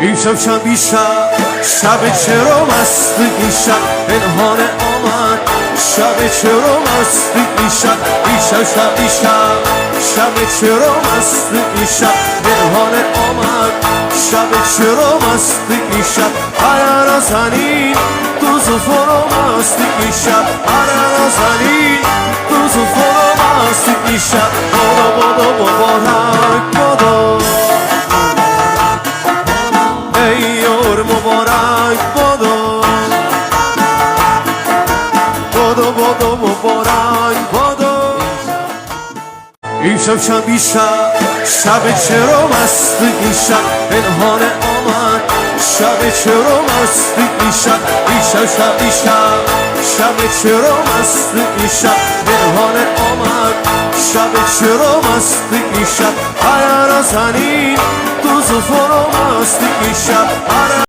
شب شب چرا مست این شب پنهانه آمد شب چرا مست این شب شب چرا مست این شب پنهانه آمد شب چرا مست این شب هر نازنین تو زفر مست این شب هر نازنین تو زفر مست این شب بادو مبارک بادو ایار مبارک بادو مبارک بادو این شب چرا مست این شب پنهانه آمد شب چرا مست این شب شب چرا مست این شب پنهانه آمد شب چرا مست این شب هر نازنین تو زفر مست